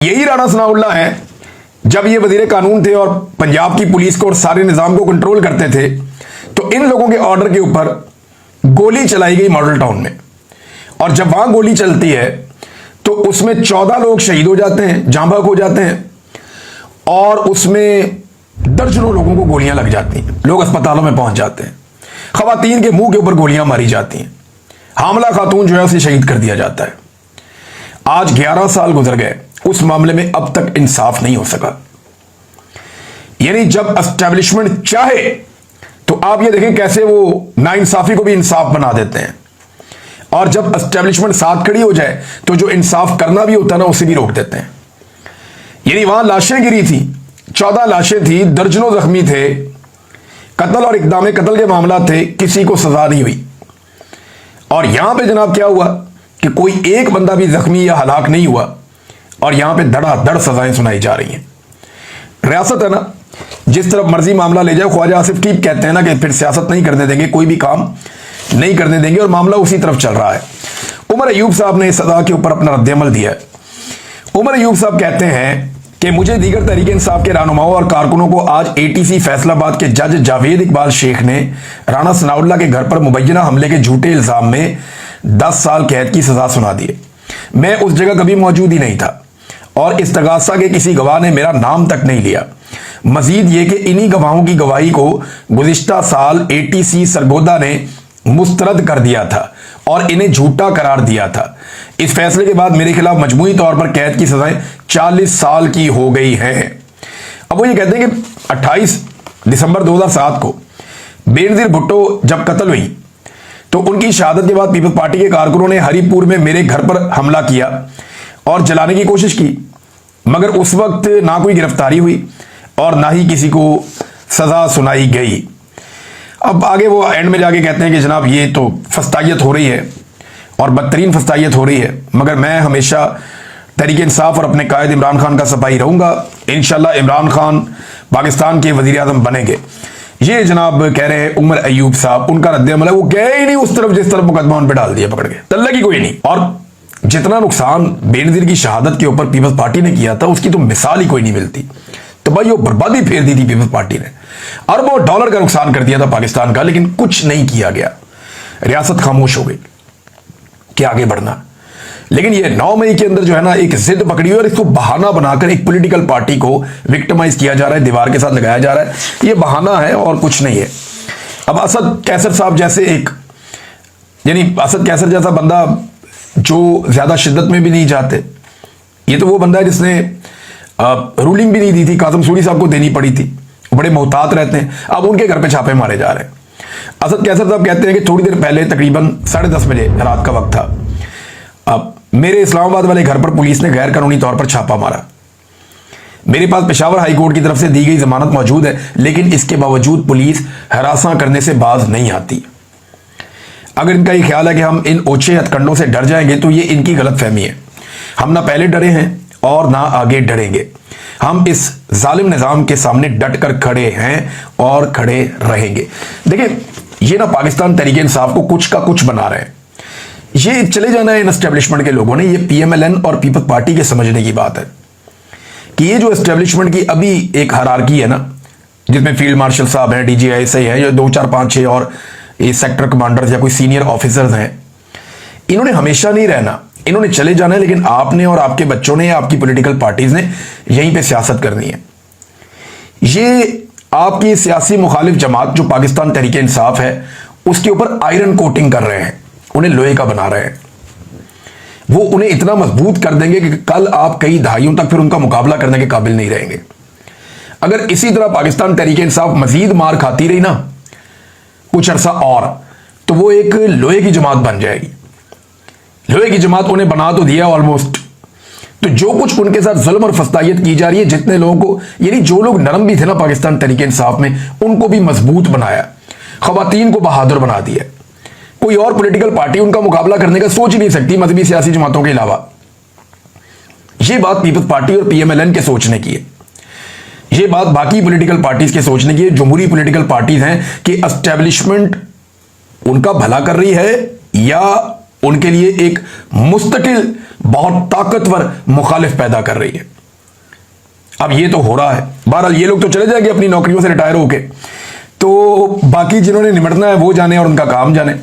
यही राणा सनाउल्लाह है, जब ये वजीर कानून थे और पंजाब की पुलिस को और सारे निजाम को कंट्रोल करते थे, तो इन लोगों के ऑर्डर के ऊपर गोली चलाई गई मॉडल टाउन में। और जब वहां गोली चलती है तो उसमें 14 लोग शहीद हो जाते हैं, जाँ बहक हो जाते हैं, और उसमें दर्जनों लोगों को गोलियां लग जाती हैं, लोग अस्पतालों में पहुंच जाते हैं, खवातीन के मुंह के ऊपर गोलियां मारी जाती हैं, हामला खातून जो है उसे शहीद कर दिया जाता है। आज 11 साल गुजर गए, उस मामले में अब तक इंसाफ नहीं हो सका। यानी जब एस्टेब्लिशमेंट चाहे तो आप ये देखें कैसे वो नाइंसाफी को भी इंसाफ बना देते हैं, और जब एस्टेब्लिशमेंट साथ खड़ी हो जाए तो जो इंसाफ करना भी होता है ना, उसे भी रोक देते हैं। यानी वहां लाशें गिरी थी, 14 लाशें थी, दर्जनों जख्मी थे, कत्ल और इक़दाम कत्ल के मामला थे, किसी को सजा नहीं हुई। और यहां पे जनाब क्या हुआ कि कोई एक बंदा भी जख्मी या हलाक नहीं हुआ, और यहां पे धड़ाधड़ सजाएं सुनाई जा रही हैं। रियासत है ना, जिस तरफ मर्जी मामला ले जाओ, ख्वाजा आसिफ ठीक कहते हैं ना कि फिर सियासत नहीं करने देंगे, कोई भी काम नहीं करने देंगे, और मामला उसी तरफ चल रहा है। उमर अयूब साहब ने इस सजा के ऊपर अपना रद्दअमल दिया है। उमर अयूब साहब कहते हैं कि मुझे दीगर तहरीक इंसाफ के रहनुमाओं और कारकुनों को आज ATC फैसलाबाद के जज जावेद इकबाल शेख ने राणा सनाउल्लाह के घर पर मुबैना हमले के झूठे इल्जाम में 10 साल कैद की सजा सुना दी। मैं उस जगह कभी मौजूद ही नहीं था, और इस्तगासा के किसी गवाह ने मेरा नाम तक नहीं लिया। मजीद ये कि इन्हीं गवाहों की गवाही को गुज़िश्ता साल ATC सरगोदा ने मुस्तरद कर दिया था और इन्हें झूठा करार दिया था। इस फैसले के बाद मेरे खिलाफ मजमूई तौर पर कैद की सजाएं 40 साल की हो गई हैं। अब वो ये कहते हैं कि 28 दिसंबर 2007 को बेनजीर भुट्टो जब कत्ल हुई तो उनकी शहादत के बाद पीपल्स पार्टी के कारकुनों ने हरिपुर में मेरे घर पर हमला किया और जलाने की कोशिश की, मगर उस वक्त ना कोई गिरफ्तारी हुई और ना ही किसी को सजा सुनाई गई। अब आगे वो एंड में जाके कहते हैं कि जनाब ये तो फस्तायत हो रही है और बदतरीन फस्तायत हो रही है, मगर मैं हमेशा तहरीक इंसाफ और अपने कायद इमरान खान का सिपाही रहूंगा। इंशाल्लाह इमरान खान पाकिस्तान के वजीर आज़म बनेंगे। ये जनाब कह रहे हैं उमर अयूब साहब, उनका रद्दअमल है। वो गए ही नहीं उस तरफ जिस तरफ मुकदमा उन पर डाल दिया पकड़ के, तल्ला की कोई नहीं। और जितना नुकसान बेनजीर की शहादत के ऊपर पीपल्स पार्टी ने किया था उसकी तो मिसाल ही कोई नहीं मिलती। तो भाई वो बर्बादी फेर दी थी पीपल्स पार्टी ने, अरबों डॉलर का नुकसान कर दिया था पाकिस्तान का, लेकिन कुछ नहीं किया गया। रियासत खामोश हो गई कि आगे बढ़ना। लेकिन ये 9 मई के अंदर जो है ना एक जिद पकड़ी हुई और इसको बहाना बनाकर एक पॉलिटिकल पार्टी को विक्टिमाइज किया जा रहा है, दीवार के साथ लगाया जा रहा है। ये बहाना है और कुछ नहीं है। अब असद कैसर साहब जैसे एक, यानी असद कैसर जैसा बंदा जो ज्यादा शिद्दत में भी नहीं जाते, ये तो वो बंदा है जिसने रूलिंग भी नहीं दी थी, कासिम सूरी साहब को देनी पड़ी थी, बड़े मोहतात रहते हैं। अब उनके घर पे छापे मारे जा रहे हैं। असद कैसर साहब कहते हैं कि थोड़ी देर पहले तकरीबन 10:30 बजे रात का वक्त था, अब मेरे इस्लामाबाद वाले घर पर पुलिस ने गैर कानूनी तौर पर छापा मारा। मेरे पास पेशावर हाई कोर्ट की तरफ से दी गई जमानत मौजूद है, लेकिन इसके बावजूद पुलिस हरासा करने से बाज नहीं आती। अगर इनका ये ख्याल है कि हम इन ओछे हथकंडों से डर जाएंगे तो ये इनकी गलत फहमी है। हम ना पहले डरे हैं और ना आगे डरेंगे। हम इस जालिम निजाम के सामने डट कर खड़े हैं और खड़े रहेंगे। देखिए ये ना पाकिस्तान तहरीक इंसाफ को कुछ का कुछ बना रहे हैं। ये चले जाना है इन एस्टेब्लिशमेंट के लोगों ने। ये PMLN और पीपल्स पार्टी के समझने की बात है कि ये जो एस्टेब्लिशमेंट की अभी एक हायरार्की है ना, जिसमें फील्ड मार्शल साहब हैं, DGI है, जो 2 4 5 6 और ये सेक्टर कमांडर्स या कोई सीनियर ऑफिसर्स हैं, इन्होंने हमेशा नहीं रहना, इन्होंने चले जाना है। लेकिन आपने और आपके बच्चों ने या आपकी पॉलिटिकल पार्टीज ने यहीं पे सियासत करनी है। ये आपकी सियासी मुखालिफ जमात जो पाकिस्तान तहरीक इंसाफ है उसके ऊपर आयरन कोटिंग कर रहे हैं, उन्हें लोहे का बना रहे हैं। वो उन्हें इतना मजबूत कर देंगे कि कल आप कई दहाइयों तक फिर उनका मुकाबला करने के काबिल नहीं रहेंगे। अगर इसी तरह पाकिस्तान तहरीक इंसाफ मजीद मार खाती रही ना कुछ अरसा और, तो वो एक लोहे की जमात बन जाएगी। लोहे की जमात उन्हें बना तो दिया ऑलमोस्ट। तो जो कुछ उनके साथ जुल्म और फस्तायत की जा रही है, जितने लोगों को, यानी जो लोग नरम भी थे ना पाकिस्तान तहरीक इंसाफ में, उनको भी मजबूत बनाया, खवातीन को बहादुर बना दिया। कोई और पॉलिटिकल पार्टी उनका मुकाबला करने का सोच ही नहीं सकती मजहबी सियासी जमातों के अलावा। यह बात पीपल्स पार्टी और PMLN के सोचने की है। यह बात बाकी पॉलिटिकल पार्टीज के सोचने की है। जमहूरी पॉलिटिकल पार्टीज हैं कि एस्टेब्लिशमेंट उनका भला कर रही है या उनके लिए एक मुस्तकिल बहुत ताकतवर मुखालिफ पैदा कर रही है। अब ये तो हो रहा है, बहरहाल ये लोग तो चले जाएंगे अपनी नौकरियों से रिटायर होके, तो बाकी जिन्होंने निमटना है वो जाने और उनका काम जाने।